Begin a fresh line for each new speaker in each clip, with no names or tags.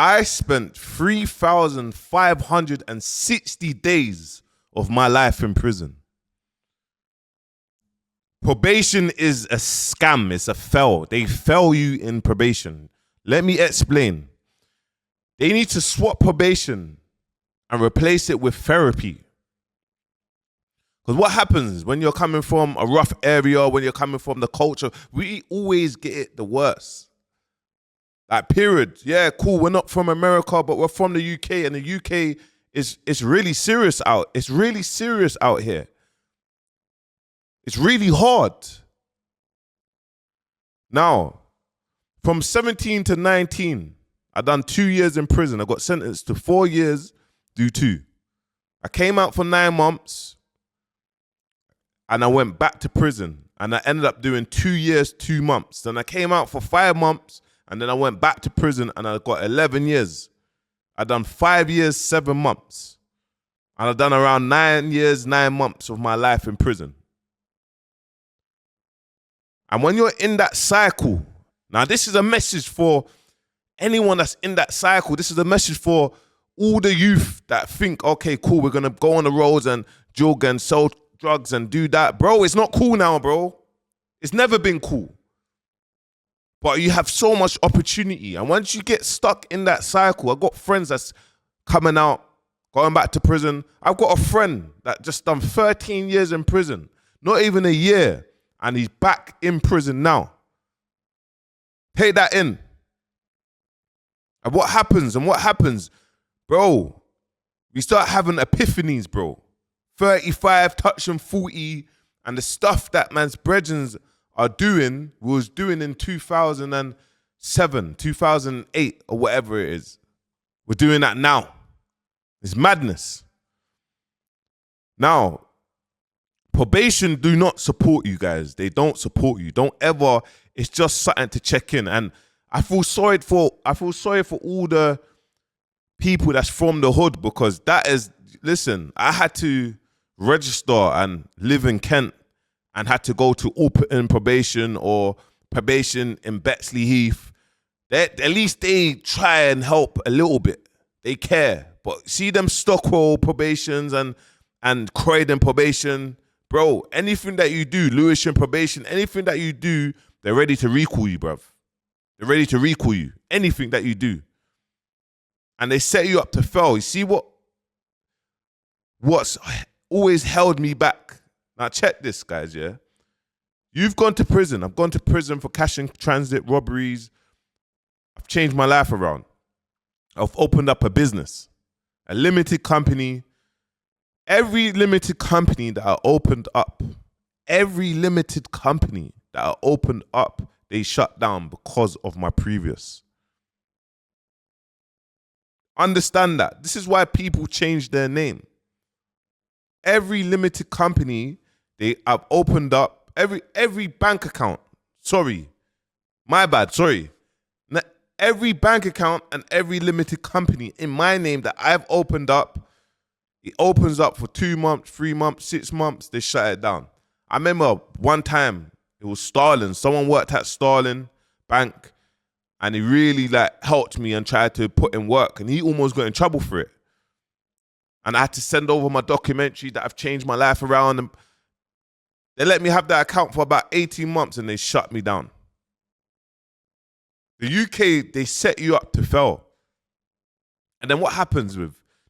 I spent 3,560 days of my life in prison. Probation is a scam. It's a fail. They fail you in probation. Let me explain. They need to swap probation and replace it with therapy. Because what happens when you're coming from a rough area, when you're coming from the culture, we always get it the worst. Like, period. Yeah, cool. We're not from America, but we're from the UK, and the UK is really serious out. It's really serious out here. It's really hard. Now, from 17 to 19, I done 2 years in prison. I got sentenced to 4 years, do 2. I came out for 9 months, and I went back to prison, and I ended up doing 2 years, 2 months. Then I came out for 5 months, and then I went back to prison, and I got 11 years. I done 5 years, 7 months. And I've done around 9 years, 9 months of my life in prison. And when you're in that cycle, now this is a message for anyone that's in that cycle. This is a message for all the youth that think, okay, cool, we're going to go on the roads and jog and sell drugs and do that. Bro, it's not cool now, bro. It's never been cool. But you have so much opportunity. And once you get stuck in that cycle, I've got friends that's coming out, going back to prison. I've got a friend that just done 13 years in prison, not even a year, and he's back in prison now. Take that in. And what happens? Bro, we start having epiphanies, bro. 35, touching 40, and the stuff that man's brethren was doing in 2007, 2008, or whatever it is. We're doing that now. It's madness. Now, probation do not support you guys. They don't support you. Don't ever. It's just something to check in. And I feel sorry for all the people that's from the hood, because that is, listen, I had to register and live in Kent and had to go to open probation or probation in Bexley Heath. At least they try and help a little bit. They care. But see them Stockwell probations and Croydon probation, bro, anything that you do, Lewisham probation, anything that you do, they're ready to recall you, bruv. They're ready to recall you. Anything that you do. And they set you up to fail. You see what's always held me back? Now check this, guys, yeah? You've gone to prison. I've gone to prison for cash in transit, robberies. I've changed my life around. I've opened up a business, a limited company. Every limited company that I opened up, they shut down because of my previous. Understand that. This is why people change their name. Every limited company I've opened up, every bank account. Sorry, my bad. Sorry. Every bank account and every limited company in my name that I've opened up, it opens up for 2 months, 3 months, 6 months. They shut it down. I remember one time it was Starling. Someone worked at Starling Bank, and he really helped me and tried to put in work, and he almost got in trouble for it. And I had to send over my documentary that I've changed my life around. And they let me have that account for about 18 months and they shut me down. The UK, they set you up to fail. And then what happens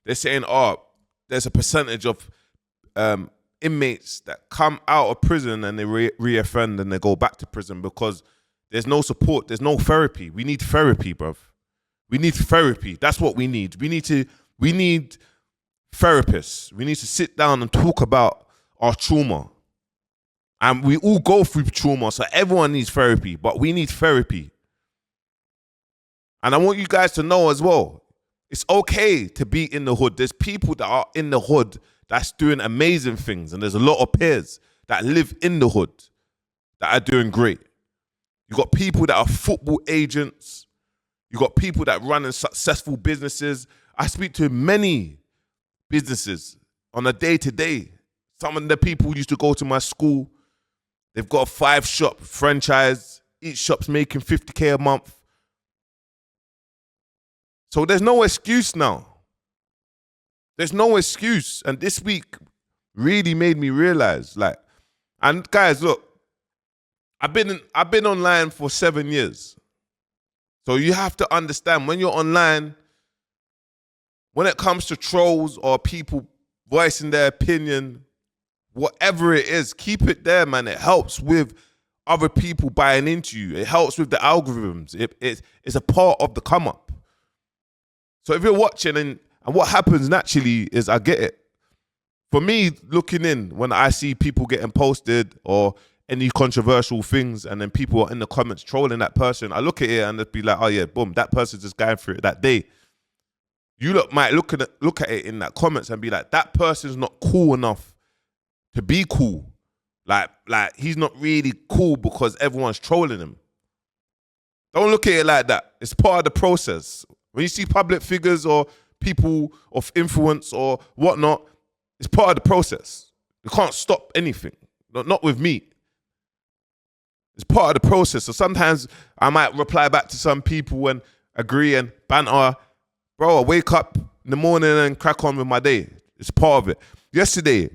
they're saying, there's a percentage of inmates that come out of prison and they re-offend and they go back to prison because there's no support, there's no therapy. We need therapy, bruv. We need therapy. That's what we need. We need therapists. We need to sit down and talk about our trauma. And we all go through trauma, so everyone needs therapy, but we need therapy. And I want you guys to know as well, it's okay to be in the hood. There's people that are in the hood that's doing amazing things, and there's a lot of peers that live in the hood that are doing great. You got people that are football agents. You got people that run successful businesses. I speak to many businesses on a day-to-day. Some of the people used to go to my school. They've got a 5-shop franchise. Each shop's making 50K a month. So there's no excuse now. There's no excuse. And this week really made me realize, like, and guys, look, I've been online for 7 years. So you have to understand, when you're online, when it comes to trolls or people voicing their opinion, whatever it is, keep it there, man. It helps with other people buying into you. It helps with the algorithms. It's a part of the come up. So if you're watching and what happens naturally is I get it. For me, looking in, when I see people getting posted or any controversial things and then people are in the comments trolling that person, I look at it and it'd be like, oh yeah, boom, that person's just going through it that day. You might look at it in that comments and be like, that person's not cool enough to be cool. Like he's not really cool because everyone's trolling him. Don't look at it like that. It's part of the process. When you see public figures or people of influence or whatnot, it's part of the process. You can't stop anything. Not with me. It's part of the process. So sometimes I might reply back to some people and agree and banter. Bro, I wake up in the morning and crack on with my day. It's part of it. Yesterday,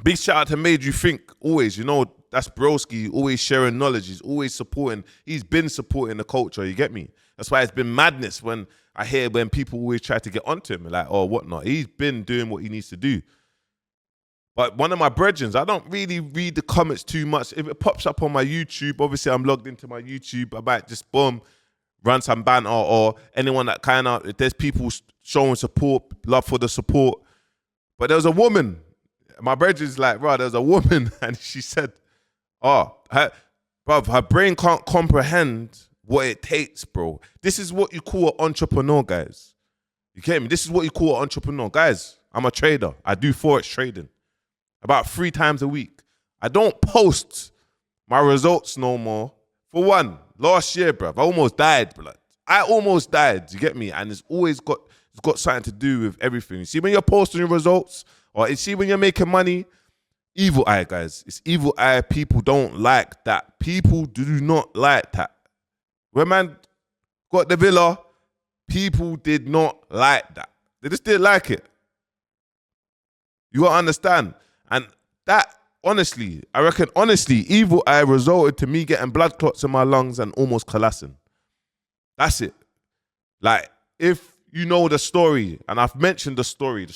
big shout out to Made You Think always. You know, that's broski, always sharing knowledge. He's always supporting. He's been supporting the culture, you get me? That's why it's been madness when I hear when people always try to get onto him, like, oh, whatnot. He's been doing what he needs to do. But one of my brethrens, I don't really read the comments too much. If it pops up on my YouTube, obviously I'm logged into my YouTube. I might just, boom, run some banter or anyone that kind of, if there's people showing support, love for the support. But there was a woman, my brethren's like, bro, there's a woman, and she said, oh, her brain can't comprehend what it takes, bro. This is what you call an entrepreneur, guys. You get me? This is what you call an entrepreneur. Guys, I'm a trader. I do Forex trading about 3 times a week. I don't post my results no more. For one, last year, bruv, I almost died, bruv. I almost died, you get me? And it's got something to do with everything. You see, when you're posting your results, or you see when you're making money, evil eye, guys. It's evil eye. People don't like that. People do not like that. When man got the villa, people did not like that. They just didn't like it. You gotta understand. And that, honestly, I reckon, evil eye resulted to me getting blood clots in my lungs and almost collapsing. That's it. Like, if you know the story, and I've mentioned the story,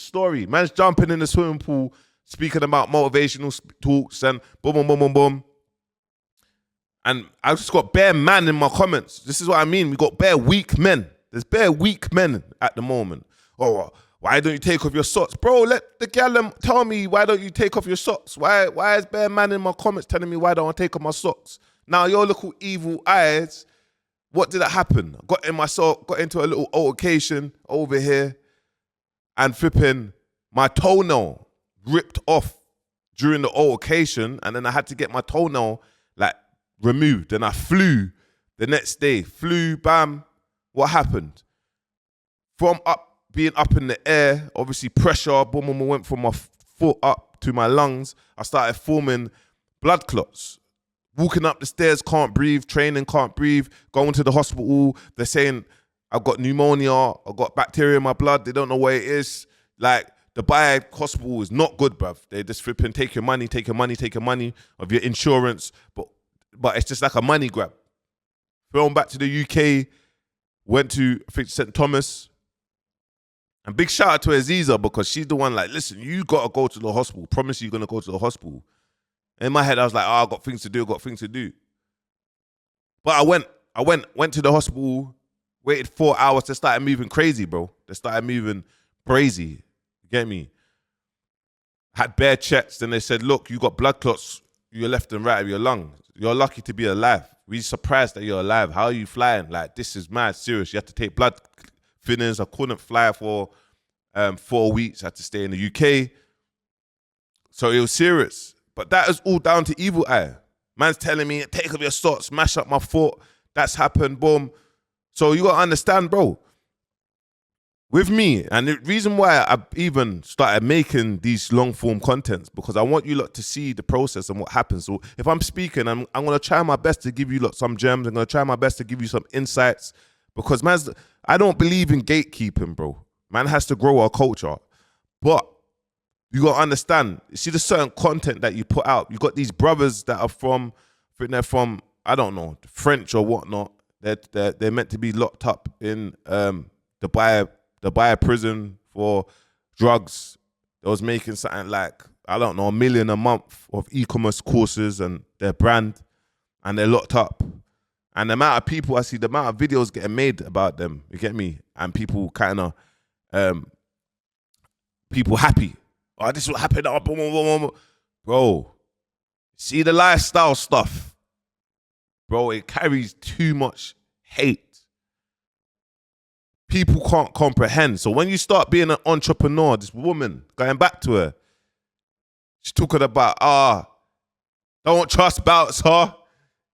man's jumping in the swimming pool, speaking about motivational talks and boom, boom, boom, boom, boom. And I just got bare man in my comments. This is what I mean. We got bare weak men. There's bare weak men at the moment. Oh, why don't you take off your socks? Bro, let the gal tell me, why don't you take off your socks? Why is bare man in my comments telling me why don't I take off my socks? Now, your little evil eyes, what did that happen? Got into a little altercation over here and flipping my toenail ripped off during the altercation, and then I had to get my toenail like removed. And I flew the next day. Bam. What happened? From being up in the air, obviously pressure, boom, boom, went from my foot up to my lungs. I started forming blood clots. Walking up the stairs, can't breathe, training, can't breathe, going to the hospital. They're saying I've got pneumonia, I've got bacteria in my blood. They don't know where it is. Like, the Dubai hospital is not good, bruv. They just flipping take your money of your insurance. But it's just like a money grab. Flown back to the UK, went to, I think, St. Thomas. And big shout out to Aziza, because she's the one like, listen, you got to go to the hospital. Promise you're going to go to the hospital. In my head, I was like, oh, I've got things to do. But I went to the hospital, waited 4 hours. They started moving crazy, bro. They started moving crazy. You get me? Had bare checks. Then they said, look, you got blood clots, your left and right of your lungs. You're lucky to be alive. We're surprised that you're alive. How are you flying? Like, this is mad serious. You have to take blood thinners. I couldn't fly for 4 weeks. I had to stay in the UK. So it was serious. But that is all down to evil eye. Man's telling me, take off your socks, smash up my foot. That's happened, boom. So you got to understand, bro. With me, and the reason why I've even started making these long-form contents, because I want you lot to see the process and what happens. So if I'm speaking, I'm going to try my best to give you lot some gems. I'm going to try my best to give you some insights. Because I don't believe in gatekeeping, bro. Man has to grow our culture. But you got to understand, you see the certain content that you put out. You got these brothers that are from, I think they're from, I don't know, French or whatnot. They're meant to be locked up in Dubai prison for drugs. They was making something like, I don't know, $1 million a month of e-commerce courses and their brand, and they're locked up. And the amount of people I see, the amount of videos getting made about them, you get me? And people kind of, people happy. Oh, this will happen. Bro, see the lifestyle stuff. Bro, it carries too much hate. People can't comprehend. So when you start being an entrepreneur, this woman, going back to her, she's talking about, don't trust Bouts, huh?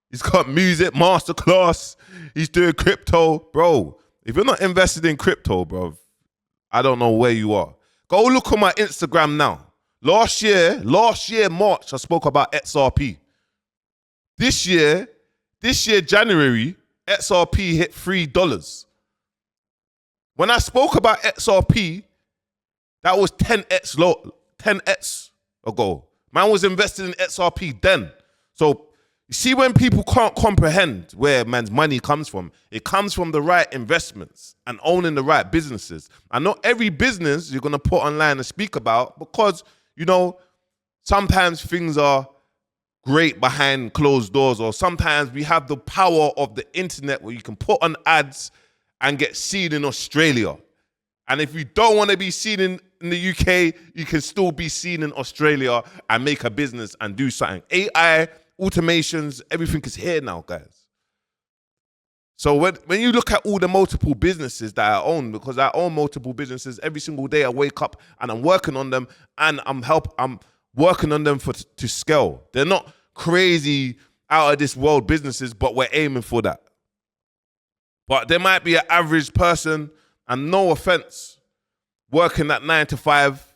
He's got music, masterclass. He's doing crypto. Bro, if you're not invested in crypto, bro, I don't know where you are. Go look on my Instagram now. Last year, March, I spoke about XRP. This year, January, XRP hit $3. When I spoke about XRP, that was 10x ago. Man was invested in XRP then. So you see, when people can't comprehend where man's money comes from, it comes from the right investments and owning the right businesses. And not every business you're going to put online and speak about, because, you know, sometimes things are great behind closed doors, or sometimes we have the power of the internet where you can put on ads and get seen in Australia. And if you don't want to be seen in the UK, you can still be seen in Australia and make a business and do something. AI, automations, everything is here now, guys. So when you look at all the multiple businesses that I own, because I own multiple businesses, every single day I wake up and I'm working on them, and I'm working on them to scale. They're not crazy out of this world businesses, but we're aiming for that. But there might be an average person, and no offense, working at 9 to 5,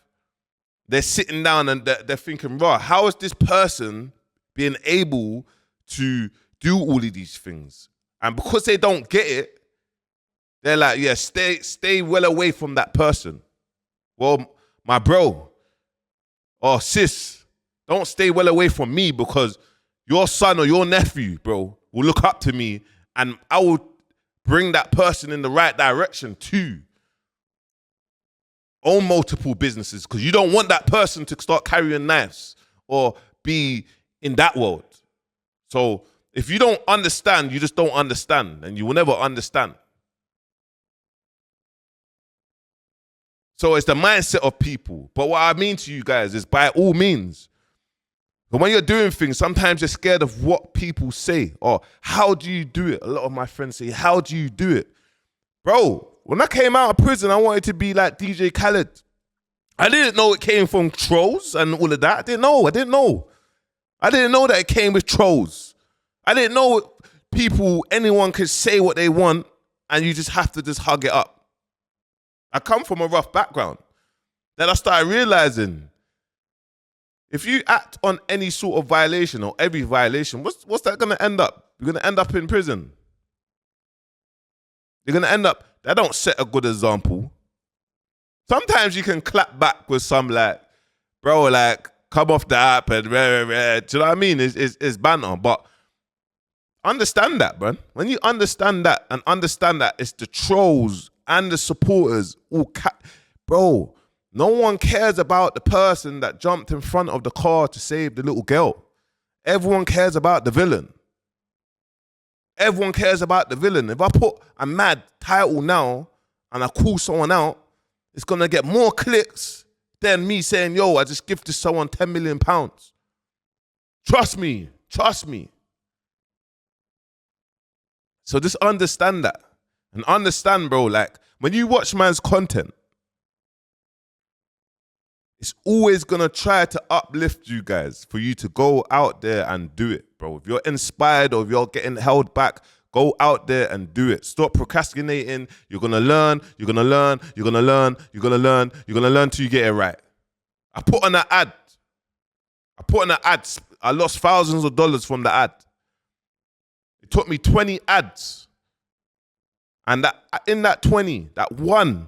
they're sitting down and they're thinking, right, how is this person being able to do all of these things? And because they don't get it, they're like, yeah, stay well away from that person. Well, my bro or sis, don't stay well away from me, because your son or your nephew, bro, will look up to me, and I will bring that person in the right direction too. Own multiple businesses, because you don't want that person to start carrying knives or be in that world. So if you don't understand, you just don't understand, and you will never understand. So it's the mindset of people. But what I mean to you guys is, by all means, but when you're doing things, sometimes you're scared of what people say, or how do you do it? A lot of my friends say, how do you do it? Bro, when I came out of prison, I wanted to be like DJ Khaled. I didn't know it came from trolls and all of that. I didn't know that it came with trolls. I didn't know anyone could say what they want, and you just have to just hug it up. I come from a rough background. Then I started realizing, if you act on any sort of violation or every violation, what's that going to end up? You're going to end up in prison. You're going to end up, that don't set a good example. Sometimes you can clap back with some like, bro, like, come off the app and rah, rah, rah. Do you know what I mean? It's banter. But understand that, man. When you understand that, and understand that it's the trolls and the supporters all bro, no one cares about the person that jumped in front of the car to save the little girl. Everyone cares about the villain. Everyone cares about the villain. If I put a mad title now and I call someone out, it's going to get more clicks than me saying, yo, I just gifted someone £10 million. Trust me. So just understand that. And understand, bro, like, when you watch man's content, it's always going to try to uplift you guys for you to go out there and do it, bro. If you're inspired or if you're getting held back, go out there and do it. Stop procrastinating. You're going to learn. You're going to learn. You're going to learn. You're going to learn. You're going to learn till you get it right. I put on an ad. I lost thousands of dollars from the ad. It took me 20 ads. And that in that 20, that one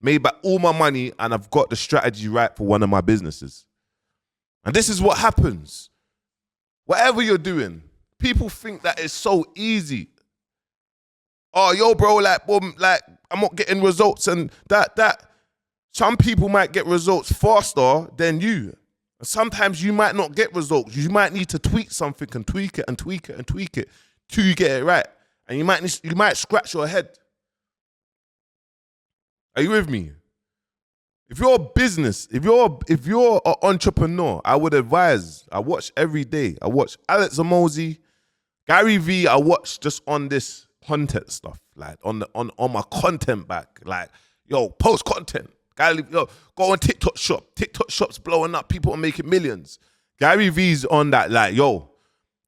made back all my money, and I've got the strategy right for one of my businesses. And this is what happens. Whatever you're doing, people think that it's so easy. Oh, yo, bro, like, boom, like, I'm not getting results, and that. Some people might get results faster than you. Sometimes you might not get results. You might need to tweak something and tweak it and tweak it and tweak it till you get it right. And you might scratch your head. Are you with me? If you're a business, if you're an entrepreneur, I would advise. I watch every day. I watch Alex Amosi, Gary V. I watch just on this content stuff, like on my content back. Like, yo, post content. Gary, yo, go on TikTok shop. TikTok shop's blowing up. People are making millions. Gary V's on that. Like, yo,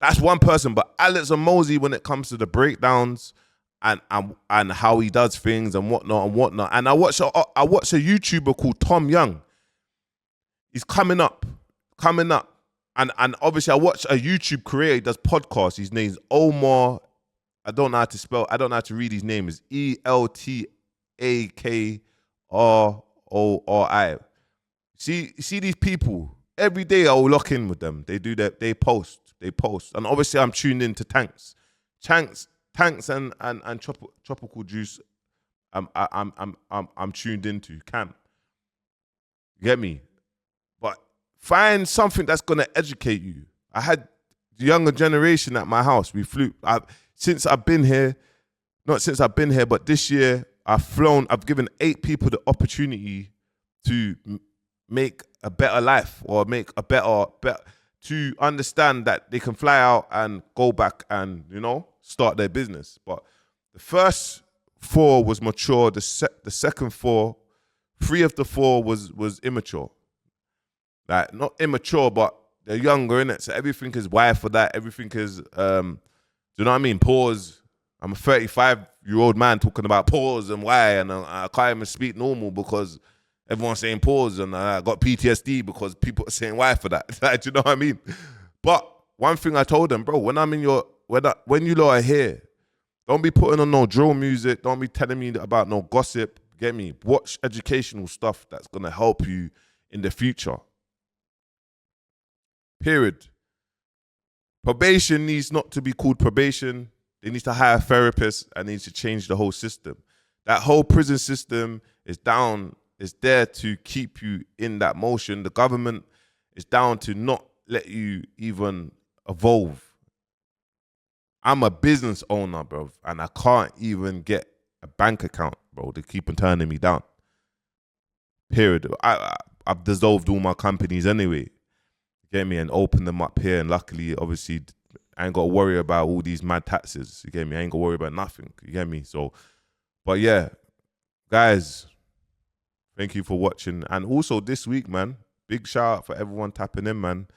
that's one person. But Alex Amosi, when it comes to the breakdowns and how he does things and whatnot. And I watch a YouTuber called Tom Young. He's coming up. And obviously I watch a YouTube creator. He does podcasts. His name's Omar. I don't know how to spell. I don't know how to read his name. It's ELTAKRORI. See these people. Every day I will lock in with them. They do that. They post. And obviously I'm tuned into Tanks and Tropical Juice. I'm tuned into Cam. You get me? But find something that's gonna educate you. I had the younger generation at my house. We flew. Since I've been here, but this year I've given 8 people the opportunity to make a better life or make a better to understand that they can fly out and go back and, start their business. But the first 4 was mature. The second 4, 3 of the 4 was immature. Like, not immature, but they're younger, innit? So everything is wired for that. Everything is, do you know what I mean? Pause. I'm a 35-year-old man talking about pause and why, and I can't even speak normal because everyone's saying pause, and I got PTSD because people are saying why for that. Like, do you know what I mean? But one thing I told them, bro, when you lot are here, don't be putting on no drill music. Don't be telling me about no gossip. Get me? Watch educational stuff that's going to help you in the future. Period. Probation needs not to be called probation. They need to hire therapists and they need to change the whole system. That whole prison system is there to keep you in that motion. The government is down to not let you even evolve. I'm a business owner, bro, and I can't even get a bank account, bro. They keep on turning me down. Period. I've dissolved all my companies anyway. Get me? And opened them up here, and luckily, obviously, I ain't got to worry about all these mad taxes. You get me? I ain't got to worry about nothing. You get me? So, but yeah, guys, thank you for watching. And also this week, man, big shout out for everyone tapping in, man.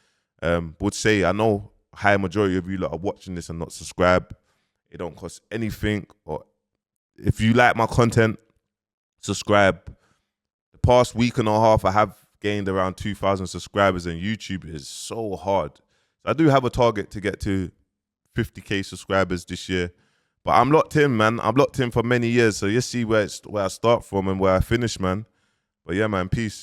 Would say, I know a high majority of you lot are watching this and not subscribed. It don't cost anything. Or if you like my content, subscribe. The past week and a half, I have gained around 2,000 subscribers, and YouTube is so hard. So I do have a target to get to 50k subscribers this year. But I'm locked in, man. I'm locked in for many years. So you see where I start from and where I finish, man. But yeah, man, peace.